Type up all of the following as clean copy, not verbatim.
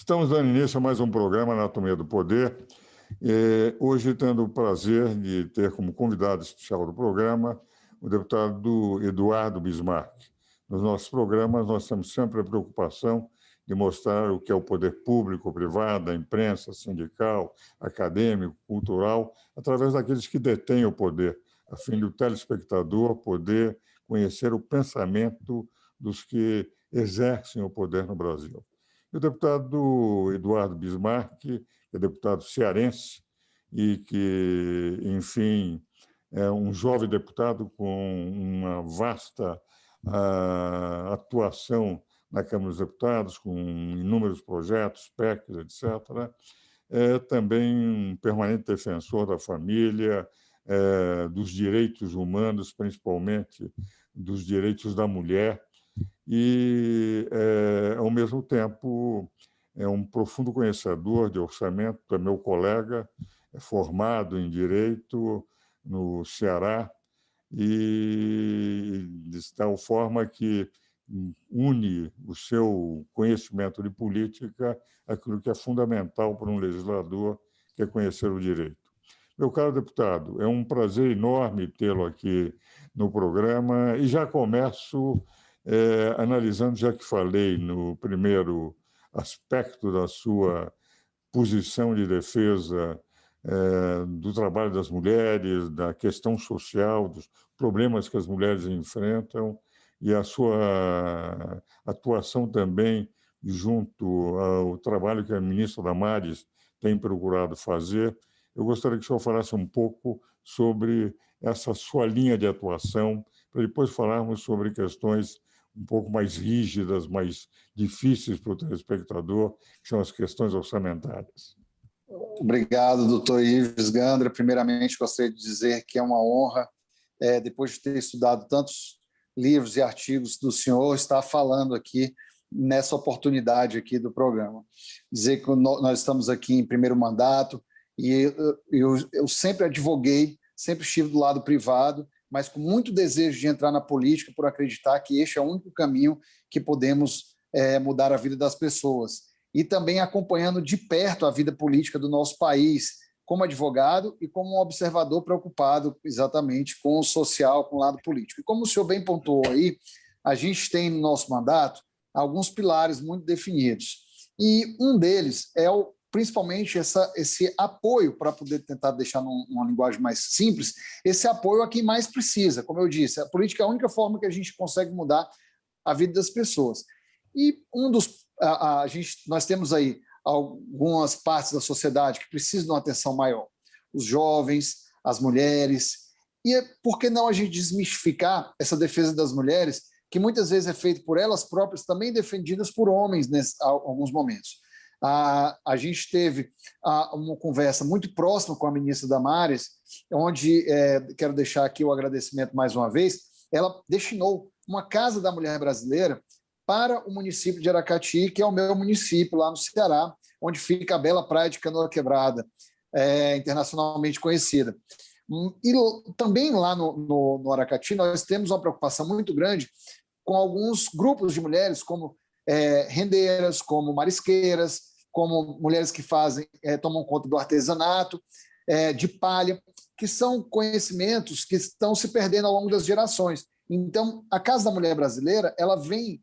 Estamos dando início a mais um programa Anatomia do Poder. Hoje, tendo o prazer de ter como convidado especial do programa o deputado Eduardo Bismarck. Nos nossos programas, nós temos sempre a preocupação de mostrar o que é o poder público, privado, a imprensa, sindical, acadêmico, cultural, através daqueles que detêm o poder, a fim do telespectador poder conhecer o pensamento dos que exercem o poder no Brasil. E o deputado Eduardo Bismarck, que é deputado cearense e que, enfim, é um jovem deputado com uma vasta atuação na Câmara dos Deputados, com inúmeros projetos, PECs, etc. É também um permanente defensor da família, dos direitos humanos, principalmente dos direitos da mulher, e, ao mesmo tempo, é um profundo conhecedor de orçamento, é meu colega, é formado em Direito no Ceará, e de tal forma que une o seu conhecimento de política àquilo que é fundamental para um legislador, que é conhecer o direito. Meu caro deputado, é um prazer enorme tê-lo aqui no programa e já começo analisando, já que falei no primeiro aspecto da sua posição de defesa do trabalho das mulheres, da questão social, dos problemas que as mulheres enfrentam e a sua atuação também junto ao trabalho que a ministra Damares tem procurado fazer. Eu gostaria que o senhor falasse um pouco sobre essa sua linha de atuação, para depois falarmos sobre questões um pouco mais rígidas, mais difíceis para o telespectador, que são as questões orçamentárias. Obrigado, doutor Ives Gandra. Primeiramente, gostaria de dizer que é uma honra, depois de ter estudado tantos livros e artigos do senhor, estar falando aqui nessa oportunidade aqui do programa. Dizer que nós estamos aqui em primeiro mandato e eu sempre advoguei, sempre estive do lado privado, mas com muito desejo de entrar na política por acreditar que este é o único caminho que podemos mudar a vida das pessoas. E também acompanhando de perto a vida política do nosso país, como advogado e como um observador preocupado exatamente com o social, com o lado político. E como o senhor bem pontuou aí, a gente tem no nosso mandato alguns pilares muito definidos. E um deles é principalmente esse apoio, para poder tentar deixar numa linguagem mais simples, esse apoio a quem mais precisa. Como eu disse, a política é a única forma que a gente consegue mudar a vida das pessoas. E nós temos aí algumas partes da sociedade que precisam de uma atenção maior. Os jovens, as mulheres. E por que não a gente desmistificar essa defesa das mulheres, que muitas vezes é feita por elas próprias, também defendidas por homens em alguns momentos. A gente teve uma conversa muito próxima com a ministra Damares, onde quero deixar aqui o agradecimento mais uma vez. Ela destinou uma Casa da Mulher Brasileira para o município de Aracati, que é o meu município lá no Ceará, onde fica a bela praia de Canoa Quebrada, internacionalmente conhecida. E também lá no Aracati nós temos uma preocupação muito grande com alguns grupos de mulheres, como rendeiras, como marisqueiras, como mulheres que tomam conta do artesanato, de palha, que são conhecimentos que estão se perdendo ao longo das gerações. Então, a Casa da Mulher Brasileira, ela vem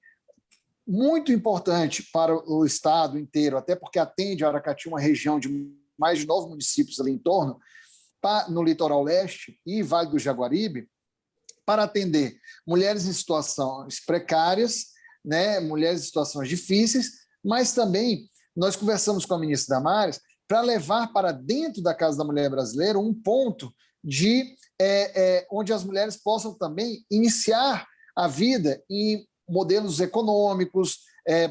muito importante para o estado inteiro, até porque atende a Aracati, uma região de mais de 9 municípios ali em torno, no litoral leste e Vale do Jaguaribe, para atender mulheres em situações precárias, né, mulheres em situações difíceis, mas também nós conversamos com a ministra Damares para levar para dentro da Casa da Mulher Brasileira um ponto onde as mulheres possam também iniciar a vida em modelos econômicos,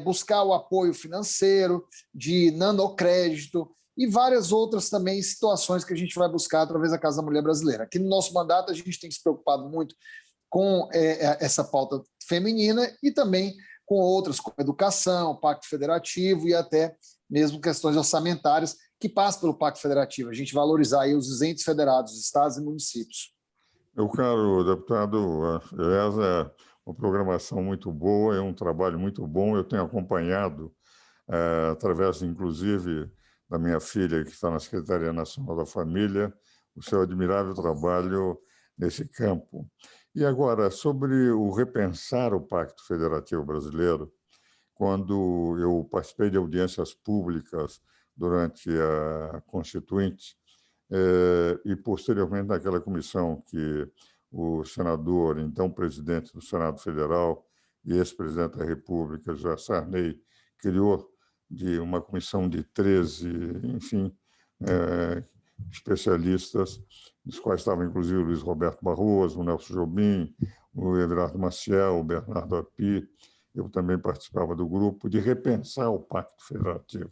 buscar o apoio financeiro, de nanocrédito e várias outras também situações que a gente vai buscar através da Casa da Mulher Brasileira. Aqui no nosso mandato a gente tem se preocupado muito com essa pauta feminina e também com outras, como educação, Pacto Federativo e até mesmo questões orçamentárias que passam pelo Pacto Federativo. A gente valorizar aí os entes federados, os estados e municípios. Meu caro deputado, essa é uma programação muito boa, é um trabalho muito bom. Eu tenho acompanhado através, inclusive, da minha filha, que está na Secretaria Nacional da Família, o seu admirável trabalho nesse campo. E agora, sobre o repensar o Pacto Federativo Brasileiro, quando eu participei de audiências públicas durante a Constituinte e, posteriormente, naquela comissão que o senador, então presidente do Senado Federal e ex-presidente da República, José Sarney, criou de uma comissão de 13, enfim, especialistas, dos quais estavam inclusive o Luiz Roberto Barroso, o Nelson Jobim, o Everardo Maciel, o Bernardo Api. Eu também participava do grupo de repensar o Pacto Federativo,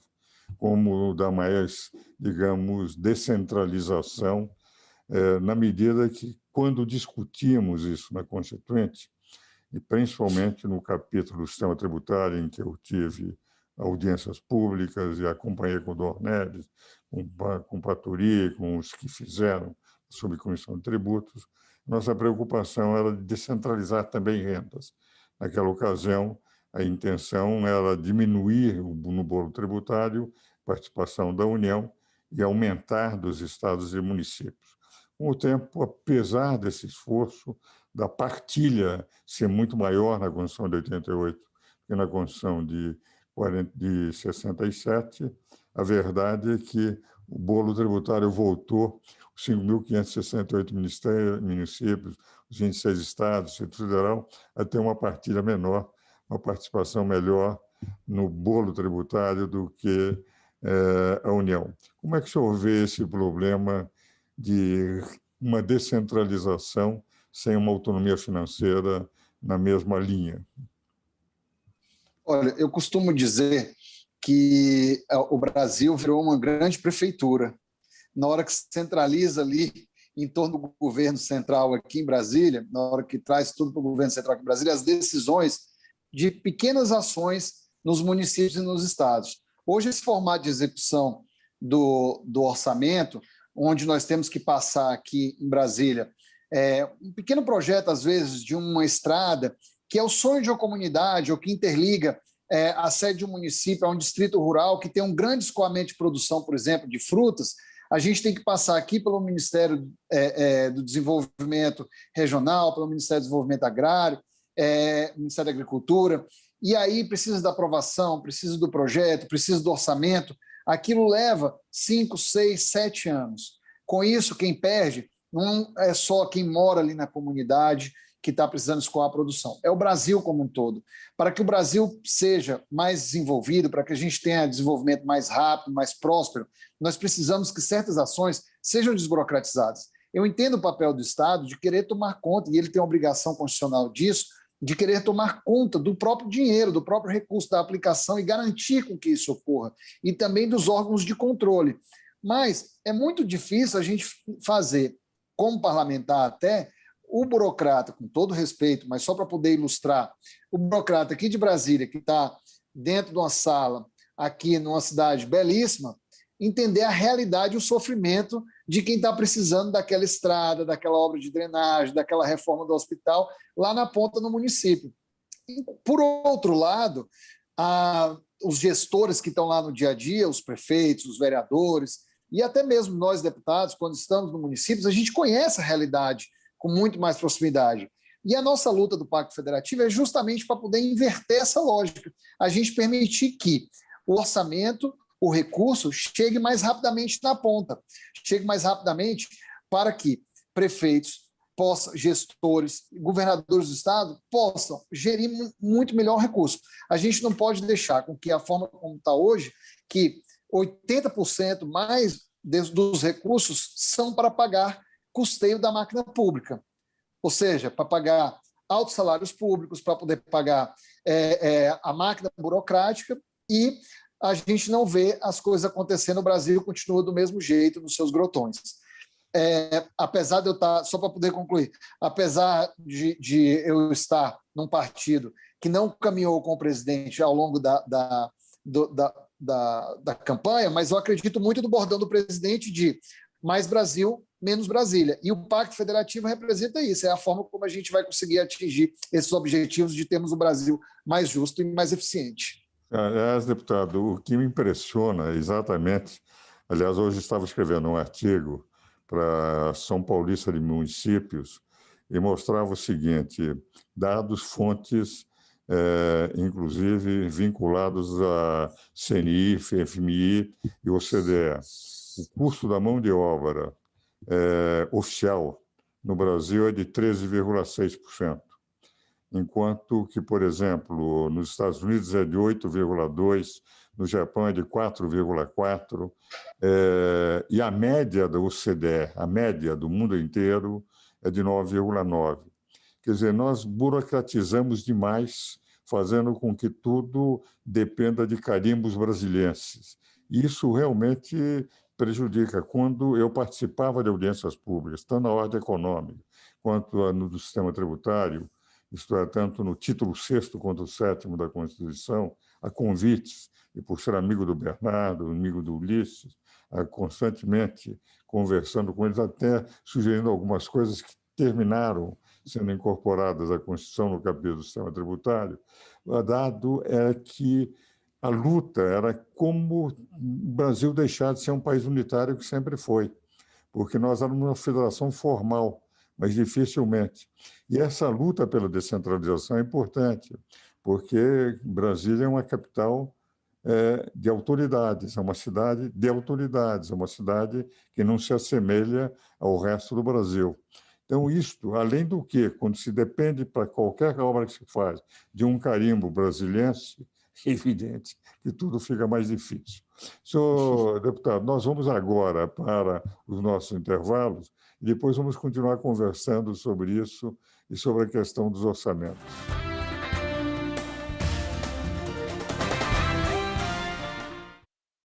como dar mais, digamos, descentralização, na medida que, quando discutimos isso na Constituinte, e principalmente no capítulo do sistema tributário, em que eu tive audiências públicas e acompanhei com o Dornelles, com o Paturi, com os que fizeram a subcomissão de tributos, nossa preocupação era de descentralizar também rendas. Naquela ocasião, a intenção era diminuir no bolo tributário a participação da União e aumentar dos estados e municípios. Com o tempo, apesar desse esforço, da partilha ser muito maior na Constituição de 88 que na Constituição de 67, a verdade é que o bolo tributário voltou, os 5.568 municípios, os 26 estados, o Distrito Federal, a ter uma partilha menor, uma participação melhor no bolo tributário do que a União. Como é que o senhor vê esse problema de uma descentralização sem uma autonomia financeira na mesma linha? Olha, eu costumo dizer que o Brasil virou uma grande prefeitura. Na hora que se centraliza ali em torno do governo central aqui em Brasília, na hora que traz tudo para o governo central aqui em Brasília, as decisões de pequenas ações nos municípios e nos estados. Hoje, esse formato de execução do orçamento, onde nós temos que passar aqui em Brasília um pequeno projeto, às vezes, de uma estrada, que é o sonho de uma comunidade, ou que interliga a sede de um município a um distrito rural, que tem um grande escoamento de produção, por exemplo, de frutas, a gente tem que passar aqui pelo Ministério do Desenvolvimento Regional, pelo Ministério do Desenvolvimento Agrário, Ministério da Agricultura, e aí precisa da aprovação, precisa do projeto, precisa do orçamento. Aquilo leva 5, 6, 7 anos. Com isso, quem perde não é só quem mora ali na comunidade que está precisando escoar a produção, é o Brasil como um todo. Para que o Brasil seja mais desenvolvido, para que a gente tenha desenvolvimento mais rápido, mais próspero, nós precisamos que certas ações sejam desburocratizadas. Eu entendo o papel do Estado de querer tomar conta, e ele tem a obrigação constitucional disso, de querer tomar conta do próprio dinheiro, do próprio recurso da aplicação e garantir com que isso ocorra, e também dos órgãos de controle. Mas é muito difícil a gente fazer, como parlamentar até, o burocrata, com todo respeito, mas só para poder ilustrar, o burocrata aqui de Brasília, que está dentro de uma sala, aqui numa cidade belíssima, entender a realidade e o sofrimento de quem está precisando daquela estrada, daquela obra de drenagem, daquela reforma do hospital, lá na ponta no município. E, por outro lado, os gestores que estão lá no dia a dia, os prefeitos, os vereadores, e até mesmo nós, deputados, quando estamos no município, a gente conhece a realidade com muito mais proximidade. E a nossa luta do Pacto Federativo é justamente para poder inverter essa lógica, a gente permitir que o orçamento, o recurso, chegue mais rapidamente na ponta, chegue mais rapidamente para que prefeitos, gestores, governadores do Estado possam gerir muito melhor o recurso. A gente não pode deixar com que a forma como está hoje, que 80% mais dos recursos são para pagar custeio da máquina pública, ou seja, para pagar altos salários públicos, para poder pagar a máquina burocrática, e a gente não vê as coisas acontecendo, o Brasil continua do mesmo jeito nos seus grotões. Apesar de eu estar, só para poder concluir, apesar de eu estar num partido que não caminhou com o presidente ao longo da campanha, mas eu acredito muito no bordão do presidente de mais Brasil, menos Brasília. E o Pacto Federativo representa isso, é a forma como a gente vai conseguir atingir esses objetivos de termos um Brasil mais justo e mais eficiente. Aliás, deputado, o que me impressiona exatamente, aliás, hoje estava escrevendo um artigo para São Paulista de Municípios e mostrava o seguinte: dados, fontes, inclusive vinculados à CNI, FMI e OCDE. O custo da mão de obra oficial no Brasil é de 13,6%. Enquanto que, por exemplo, nos Estados Unidos é de 8,2%, no Japão é de 4,4%, e a média da OCDE, a média do mundo inteiro, é de 9,9%. Quer dizer, nós burocratizamos demais, fazendo com que tudo dependa de carimbos brasilienses. Isso realmente prejudica. Quando eu participava de audiências públicas, tanto na ordem econômica quanto no sistema tributário, isto é, tanto no título 6º quanto o 7º da Constituição, a convites, e por ser amigo do Bernardo, amigo do Ulisses, constantemente conversando com eles, até sugerindo algumas coisas que terminaram sendo incorporadas à Constituição no capítulo do sistema tributário, o dado é que a luta era como o Brasil deixar de ser um país unitário que sempre foi, porque nós éramos uma federação formal, mas dificilmente. E essa luta pela descentralização é importante, porque Brasília é uma capital de autoridades, é uma cidade de autoridades, é uma cidade que não se assemelha ao resto do Brasil. Então, isto, além do que, quando se depende para qualquer obra que se faz de um carimbo brasiliense, é evidente que tudo fica mais difícil. Senhor deputado, nós vamos agora para os nossos intervalos e depois vamos continuar conversando sobre isso e sobre a questão dos orçamentos.